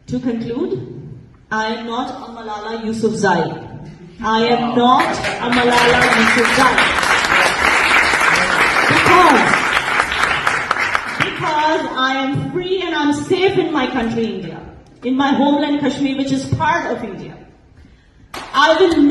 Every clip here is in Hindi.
To conclude, I am not a Malala Yousafzai. I am not a Malala Yousafzai. Because I am free and I'm safe in my country, India. In my homeland, Kashmir, which is part of India. I will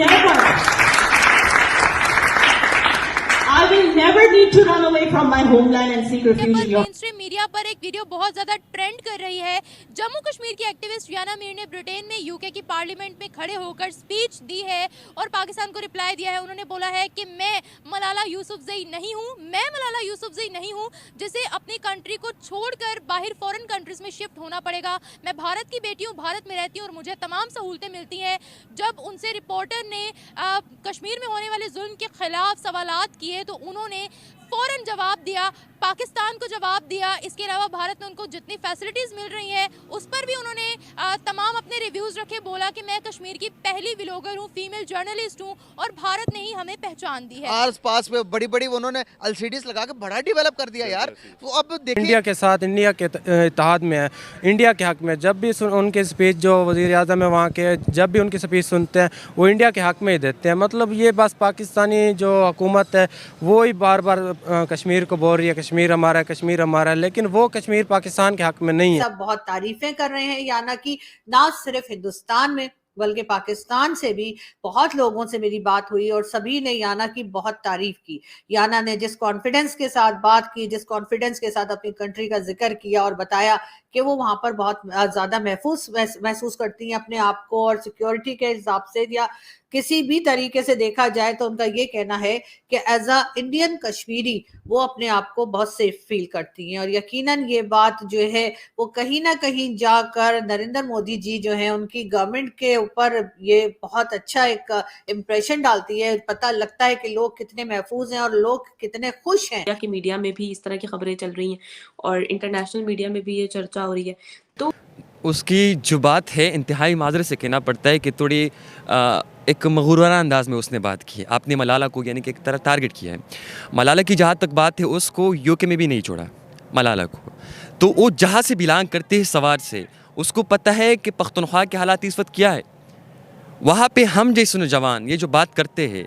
never need to run away from my homeland and seek refuge in your. Mainstream media पर एक वीडियो बहुत ज्यादा ट्रेंड कर रही है। जम्मू कश्मीर की एक्टिविस्ट याना मीर ने ब्रिटेन में यूके की पार्लियामेंट में खड़े होकर स्पीच दी है और पाकिस्तान को रिप्लाई दिया है। उन्होंने बोला है कि मैं मलाला यूसुफजई नहीं हूँ, मैं मलाला यूसुफजई नहीं हूँ जिसे अपनी कंट्री को छोड़कर बाहर फॉरेन कंट्रीज में शिफ्ट होना पड़ेगा। मैं भारत की बेटी हूँ, भारत में रहती हूँ और मुझे तमाम सहूलतें मिलती हैं। जब उनसे रिपोर्टर ने कश्मीर में होने वाले जुल्म के खिलाफ सवालात किए तो उन्होंने फौरन जवाब दिया, पाकिस्तान को जवाब दिया। इसके अलावा भारत में उनको जितनी फैसिलिटीज़ मिल रही हैं उस पर भी उन्होंने तमाम अपने रिव्यूज़ रखे। बोला कि मैं कश्मीर की पहली व्लॉगर हूँ, फीमेल जर्नलिस्ट हूँ और भारत ने ही हमें पहचान दी है। आस पास में बड़ी बड़ी उन्होंने एलसीडीज लगा के बड़ा डेवलप कर दिया यार। तो अब देखिए इंडिया के साथ, इंडिया के इत्तेहाद में है, इंडिया के हक़ में। जब भी उनके स्पीच जो वज़ीर आज़म है वहाँ के, जब भी उनकी स्पीच सुनते हैं वो इंडिया के हक़ में ही देते हैं। मतलब ये बस पाकिस्तानी जो हुकूमत है वो ही बार बार कश्मीर को बोल रही है कश्मीर हमारा है, कश्मीर हमारा है, लेकिन वो कश्मीर पाकिस्तान के हक में नहीं है। सब बहुत तारीफें कर रहे हैं याना की, ना सिर्फ हिंदुस्तान में बल्कि पाकिस्तान से भी बहुत लोगों से मेरी बात हुई और सभी ने याना की बहुत तारीफ की। याना ने जिस कॉन्फिडेंस के साथ बात की, जिस कॉन्फिडेंस के साथ अपनी कंट्री का जिक्र किया और बताया कि वो वहां पर बहुत ज्यादा महसूस करती हैं अपने आप को और सिक्योरिटी के हिसाब से या किसी भी तरीके से देखा जाए तो उनका ये कहना है कि एज अ इंडियन कश्मीरी वो अपने आप को बहुत सेफ फील करती हैं। और यकीनन ये बात जो है वो कहीं ना कहीं जाकर नरेंद्र मोदी जी जो है उनकी गवर्नमेंट के ऊपर ये बहुत अच्छा एक इम्प्रेशन डालती है। पता लगता है कि लोग कितने महफूज हैं और लोग कितने खुश हैं। इंडिया की मीडिया में भी इस तरह की खबरें चल रही हैं और इंटरनेशनल मीडिया में भी ये चर्चा हो रही है। तो उसकी जो बात है इंतहाई माजरत से कहना पड़ता है कि थोड़ी एक मगरूराना अंदाज में उसने बात की है। आपने मलाला को यानी कि एक तरह टारगेट किया है। मलाला की जहाँ तक बात है उसको यूके में भी नहीं छोड़ा मलाला को। तो वो जहाँ से बिलोंग करते हैं सवार से, उसको पता है कि पख्तूनख्वा के हालात इस वक्त क्या है। वहाँ पे हम जैसे नौजवान ये जो बात करते हैं,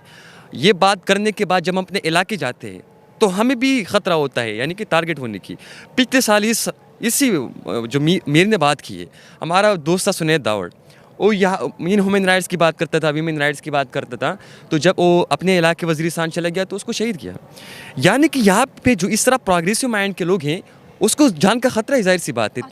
ये बात करने के बाद जब हम अपने इलाके जाते हैं तो हमें भी ख़तरा होता है यानी कि टारगेट होने की। पिछले साल इसी जो मीर ने बात की है, हमारा दोस्त था सुनैद दावड़, वो यहाँ ह्यूमन राइट्स की बात करता था, वीमेन राइट्स की बात करता था। तो जब वो अपने इलाके वज़ीरिस्तान चला गया तो उसको शहीद किया। यानी कि यहाँ पे जो इस तरह प्रोग्रेसिव माइंड के लोग हैं उसको जान का ख़तरा है, जाहिर सी बात है।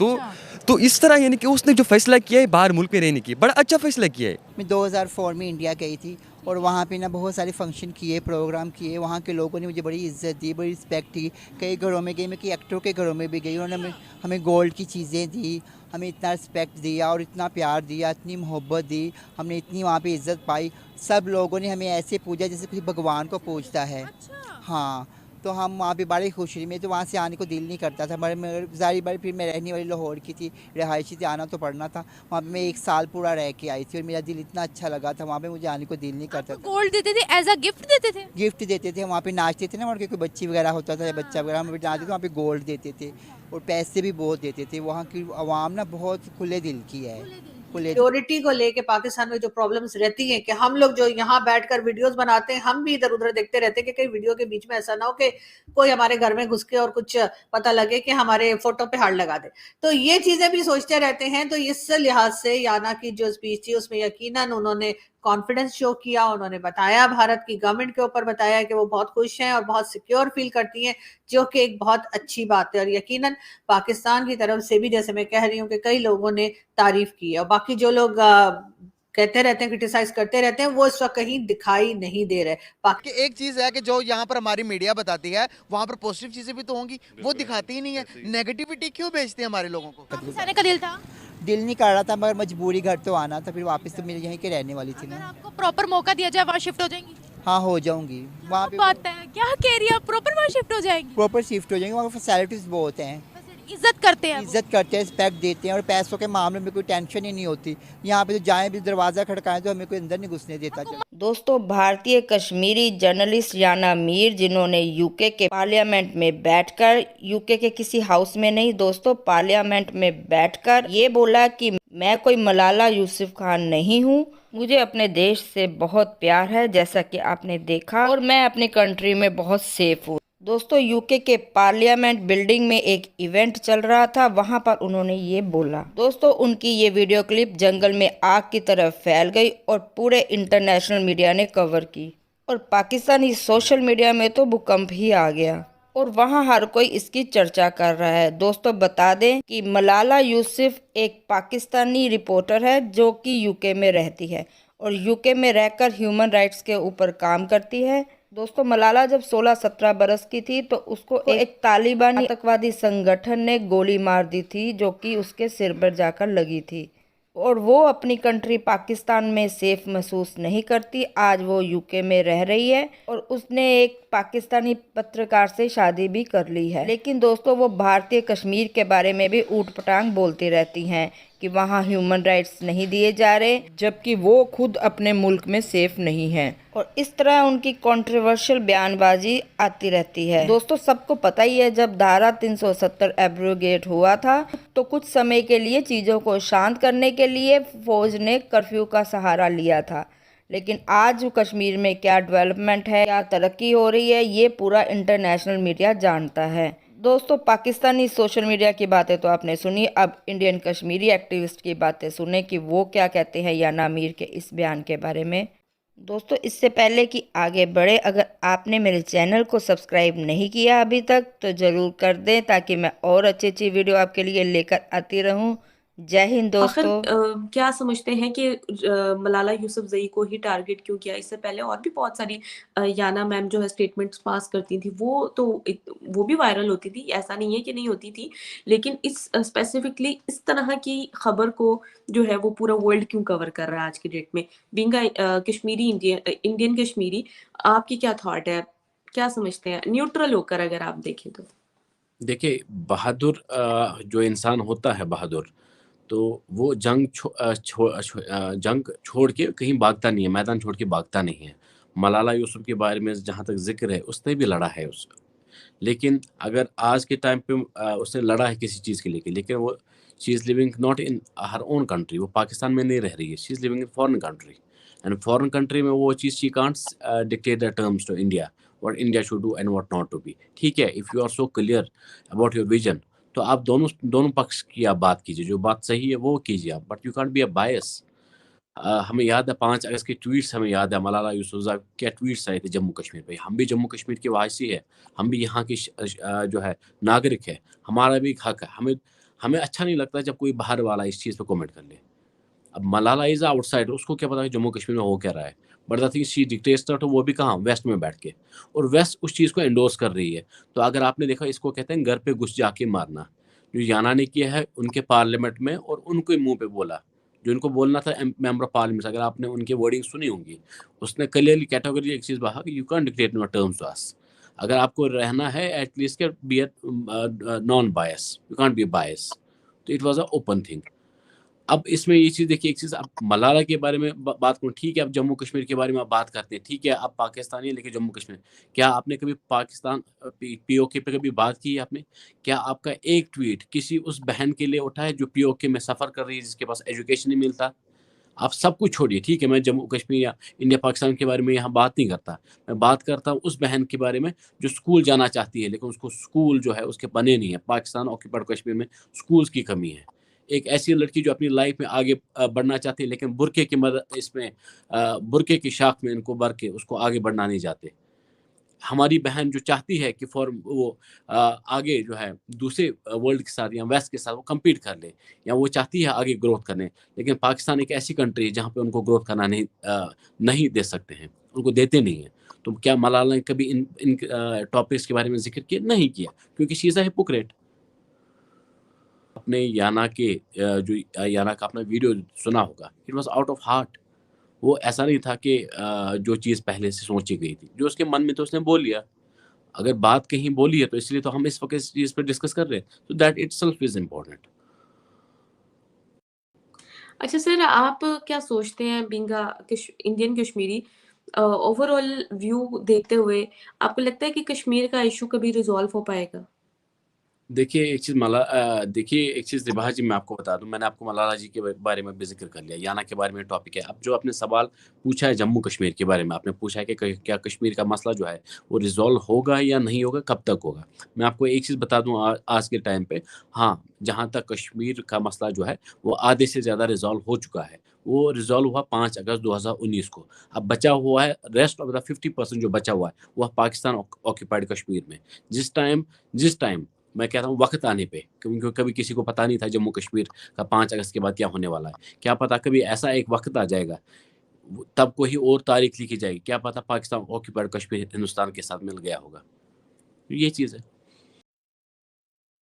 तो इस तरह यानी कि उसने जो फैसला किया है बाहर मुल्क में रहने की, बड़ा अच्छा फैसला किया है। मैं 2004 में इंडिया गई थी और वहाँ पे ना बहुत सारे फंक्शन किए, प्रोग्राम किए। वहाँ के लोगों ने मुझे बड़ी इज्जत दी, बड़ी रिस्पेक्ट दी। कई घरों में गई, मैं कई एक्टरों के घरों में भी गई, उन्होंने हमें गोल्ड की चीज़ें दी, हमें इतना रिस्पेक्ट दिया और इतना प्यार दिया, इतनी मोहब्बत दी, हमने इतनी वहाँ पे इज्जत पाई। सब लोगों ने हमें ऐसे पूजा जैसे किसी भगवान को पूजता है। हाँ, तो हम वहाँ पे बड़ी खुश रही। मैं तो वहाँ से आने को दिल नहीं करता था। ज़ाहिर बार फिर मैं रहने वाली लाहौर की थी, रिहायशी थी, आना तो पड़ना था। वहाँ पे मैं 1 साल पूरा रह के आई थी और मेरा दिल इतना अच्छा लगा था वहाँ पे, मुझे आने को दिल नहीं करता था। गोल्ड देते थे, एज अ गिफ्ट देते थे? गिफ्ट देते थे, वहाँ पे नाचते थे ना, वहाँ के कोई बच्ची वगैरह होता था या बच्चा वगैरह, हम नाचते थे, वहाँ पे गोल्ड देते थे और पैसे भी बहुत देते थे। वहाँ की आवाम ना बहुत खुले दिल की है। सिक्योरिटी को लेके पाकिस्तान में जो प्रॉब्लम्स रहती हैं कि हम लोग जो यहाँ बैठकर वीडियोस बनाते हैं, हम भी इधर उधर देखते रहते हैं कि कई वीडियो के बीच में ऐसा ना हो कि कोई हमारे घर में घुस के और कुछ पता लगे कि हमारे फोटो पे हाथ लगा दे। तो ये चीजें भी सोचते रहते हैं। तो इस लिहाज से याना की जो स्पीच थी उसमें यकीनन उन्होंने कॉन्फिडेंस शो किया। उन्होंने बताया, भारत की गवर्नमेंट के ऊपर बताया कि वो बहुत खुश हैं और बहुत सिक्योर फील करती हैं, जो कि एक बहुत अच्छी बात है। और यकीनन पाकिस्तान की तरफ से भी, जैसे मैं कह रही हूँ कि कई लोगों ने तारीफ की है और बाकी जो लोग कहते रहते हैं, क्रिटिसाइज करते रहते हैं, वो इस वक्त कहीं दिखाई नहीं दे रहे। बाकी एक चीज है कि जो यहाँ पर हमारी मीडिया बताती है वहाँ पर पॉजिटिव चीजें भी तो होंगी, वो दिखाती ही नहीं है। नेगेटिविटी क्यों भेजते हैं हमारे लोगों को? वापस आने का दिल था? दिल नहीं कर रहा था मगर मजबूरी, घर तो आना था। फिर वापस तो मेरे यहीं के रहने वाली थी ना। आपको प्रॉपर मौका दिया जाए वहाँ शिफ्ट हो जाएंगी? हाँ, हो जाऊंगी वहाँ पे। बात है, क्या कह रही है, प्रॉपर वहाँ शिफ्ट हो जाएंगी? प्रॉपर शिफ्ट हो जाएंगे, वहाँ फैसिलिटीज बहुत हैं। इज्जत करते हैं वो। इज्जत करते हैं, रिस्पेक्ट देते हैं और पैसों के मामले में कोई टेंशन ही नहीं होती। यहाँ पे तो जाएं भी, दरवाज़ा खड़काएं तो हमें कोई अंदर नहीं घुसने देता। दोस्तों, भारतीय कश्मीरी जर्नलिस्ट याना मीर, जिन्होंने यूके के पार्लियामेंट में बैठकर, यूके के किसी हाउस में नहीं दोस्तों, पार्लियामेंट में बैठकर ये बोला कि मैं कोई मलाला यूसुफ खान नहीं हूँ, मुझे अपने देश से बहुत प्यार है जैसा कि आपने देखा, और मैं अपनी कंट्री में बहुत सेफ हूँ। दोस्तों, यूके के पार्लियामेंट बिल्डिंग में एक इवेंट चल रहा था, वहां पर उन्होंने ये बोला। दोस्तों, उनकी ये वीडियो क्लिप जंगल में आग की तरह फैल गई और पूरे इंटरनेशनल मीडिया ने कवर की, और पाकिस्तानी सोशल मीडिया में तो भूकंप ही आ गया और वहां हर कोई इसकी चर्चा कर रहा है। दोस्तों, बता दें कि मलाला यूसुफ एक पाकिस्तानी रिपोर्टर है जो कि यूके में रहती है और यूके में रहकर ह्यूमन राइट्स के ऊपर काम करती है। दोस्तों, मलाला जब 16-17 बरस की थी तो उसको एक तालिबानी आतंकवादी संगठन ने गोली मार दी थी जो कि उसके सिर पर जाकर लगी थी, और वो अपनी कंट्री पाकिस्तान में सेफ महसूस नहीं करती। आज वो यूके में रह रही है और उसने एक पाकिस्तानी पत्रकार से शादी भी कर ली है। लेकिन दोस्तों, वो भारतीय कश्मीर के बारे में भी ऊट पटांग बोलती रहती हैं कि वहाँ ह्यूमन राइट्स नहीं दिए जा रहे, जबकि वो खुद अपने मुल्क में सेफ नहीं है, और इस तरह उनकी कंट्रोवर्शियल बयानबाजी आती रहती है। दोस्तों, सबको पता ही है, जब धारा 370 एब्रोगेट हुआ था तो कुछ समय के लिए चीज़ों को शांत करने के लिए फौज ने कर्फ्यू का सहारा लिया था, लेकिन आज कश्मीर में क्या डेवलपमेंट है, क्या तरक्की हो रही है, ये पूरा इंटरनेशनल मीडिया जानता है। दोस्तों, पाकिस्तानी सोशल मीडिया की बातें तो आपने सुनी, अब इंडियन कश्मीरी एक्टिविस्ट की बातें सुने कि वो क्या कहते हैं याना मीर के इस बयान के बारे में। दोस्तों, इससे पहले कि आगे बढ़े, अगर आपने मेरे चैनल को सब्सक्राइब नहीं किया अभी तक तो ज़रूर कर दें, ताकि मैं और अच्छी अच्छी वीडियो आपके लिए लेकर आती रहूं। जय हिंद आखिर दोस्तों। क्या समझते हैं कि मलाला यूसुफजई को ही टारगेट क्यों किया? इससे पहले और भी बहुत सारी याना मैम जो है स्टेटमेंट्स पास करती थी, वो भी वायरल होती थी, ऐसा नहीं है कि नहीं होती थी, लेकिन इस स्पेसिफिकली इस तरह की खबर को जो है वो पूरा वर्ल्ड क्यों कवर कर रहा है आज की डेट में? बीइंग कश्मीरी इंडियन कश्मीरी, आपकी क्या थॉट है, क्या समझते हैं न्यूट्रल होकर अगर आप देखें तो? देखिए, बहादुर जो इंसान होता है बहादुर, तो वो जंग छोड़ के कहीं भागता नहीं है, मैदान छोड़ के भागता नहीं है। मलाला यूसुफ के बारे में जहाँ तक ज़िक्र है, उसने भी लड़ा है लेकिन अगर आज के टाइम पे उसने लड़ा है किसी चीज़ के लिए, लेकिन वो she is living not in her own country, वो पाकिस्तान में नहीं रह रही है, she is living in foreign country, and foreign country में वो चीज़ she can't dictate the terms to India, what India should do and what not to be. ठीक है, if you are so clear about your vision, तो आप दोनों पक्ष की आप बात कीजिए, जो बात सही है वो कीजिए आप, but you can't be a bias. हमें याद है 5 अगस्त के ट्वीट्स, हमें याद है मलाला यूसुफजई क्या ट्वीट्स आए थे जम्मू कश्मीर पे। हम भी जम्मू कश्मीर के वासी है, हम भी यहाँ की जो है नागरिक है, हमारा भी एक हक है। हमें अच्छा नहीं लगता जब कोई बाहर वाला इस चीज़ पे कमेंट कर ले। अब मलाला इज़ आउटसाइडर, उसको क्या पता है जम्मू कश्मीर में हो क्या रहा है, but the thing she dictates that, वो भी कहाँ, वेस्ट में बैठ के, और वेस्ट उस चीज़ को एंडोर्स कर रही है। तो अगर आपने देखा, इसको कहते हैं घर पे घुस जाके मारना, जो याना ने किया है उनके पार्लियामेंट में, और उनके मुंह पे बोला जो इनको बोलना था मेंबर ऑफ पार्लियामेंट। अगर आपने उनकी वर्डिंग सुनी होंगी, उसने क्लियरली कैटेगरी एक चीज़ कहा कि you can dictate your terms to us. अगर आपको रहना है at least be non bias, you can't be bias. तो it was a open thing. अब इसमें ये चीज़ देखिए, एक चीज़ आप मलाला के बारे में बात करूँ, ठीक है, आप जम्मू कश्मीर के बारे में आप बात करते हैं, ठीक है, आप पाकिस्तानी हैं लेकिन जम्मू कश्मीर, क्या आपने कभी पाकिस्तान पीओके पे कभी बात की है आपने? क्या आपका एक ट्वीट किसी उस बहन के लिए उठा है जो पीओके में सफ़र कर रही है, जिसके पास एजुकेशन नहीं मिलता? आप सब कुछ छोड़िए, ठीक है, मैं जम्मू कश्मीर या इंडिया पाकिस्तान के बारे में यहाँ बात नहीं करता, मैं बात करता हूँ उस बहन के बारे में जो स्कूल जाना चाहती है, लेकिन उसको स्कूल जो है उसके बने नहीं है। पाकिस्तान ऑक्यूपाइड कश्मीर में स्कूल्स की कमी है। एक ऐसी लड़की जो अपनी लाइफ में आगे बढ़ना चाहती है, लेकिन बुरके की मदद, इसमें बुरके की शाख में इनको भर के उसको आगे बढ़ना नहीं चाहते। हमारी बहन जो चाहती है कि वो आगे जो है दूसरे वर्ल्ड के साथ या वेस्ट के साथ वो कम्पीट कर ले, या वो चाहती है आगे ग्रोथ करने, लेकिन पाकिस्तान एक ऐसी कंट्री है जहाँ पे उनको ग्रोथ करना नहीं दे सकते हैं, उनको देते नहीं हैं। तो क्या मलाला ने कभी इन टॉपिक्स के बारे में जिक्र किया? नहीं किया, क्योंकि शी इज़ अ हिपोक्रेट। अपने याना का अपना वीडियो सुना होगा, it was out of heart. वो ऐसा नहीं था कि जो चीज़ पहले से सोची गई थी, जो उसके मन में तो उसने बोल लिया। अगर बात कहीं बोली है तो इसलिए तो हम इस वक्त इस चीज़ पे डिस्कस कर रहे हैं, तो दैट इटसेल्फ इज़ इम्पोर्टेंट। अच्छा सर, आप क्या सोचते हैं being a Indian Kashmiri, overall view देखते हुए आपको लगता है कि कश्मीर का इशू कभी रिजॉल्व हो पाएगा? देखिए एक चीज़ रिबहा जी, मैं आपको बता दूँ, मैंने आपको मलाला जी के बारे में भी ज़िक्र कर लिया, याना के बारे में टॉपिक है। अब जो आपने सवाल पूछा है जम्मू कश्मीर के बारे में, आपने पूछा है कि क्या कश्मीर का मसला जो है वो रिज़ॉल्व होगा या नहीं होगा, कब तक होगा? मैं आपको एक चीज़ बता दूँ आज के टाइम पे, हाँ, जहाँ तक कश्मीर का मसला जो है वो आधे से ज़्यादा रिज़ॉल्व हो चुका है। वो रिज़ॉल्व हुआ 5 अगस्त 2019 को। अब बचा हुआ है रेस्ट ऑफ द 50% जो बचा हुआ है, वो पाकिस्तान ऑक्यूपाइड कश्मीर में। जिस टाइम मैं कहता हूँ वक़्त आने पे, क्योंकि कभी किसी को पता नहीं था जम्मू कश्मीर का 5 अगस्त के बाद क्या होने वाला है। क्या पता कभी ऐसा एक वक़्त आ जाएगा, तब कोई और तारीख लिखी जाएगी। क्या पता पाकिस्तान ऑक्यूपाइड कश्मीर हिंदुस्तान के साथ मिल गया होगा। ये चीज़ है।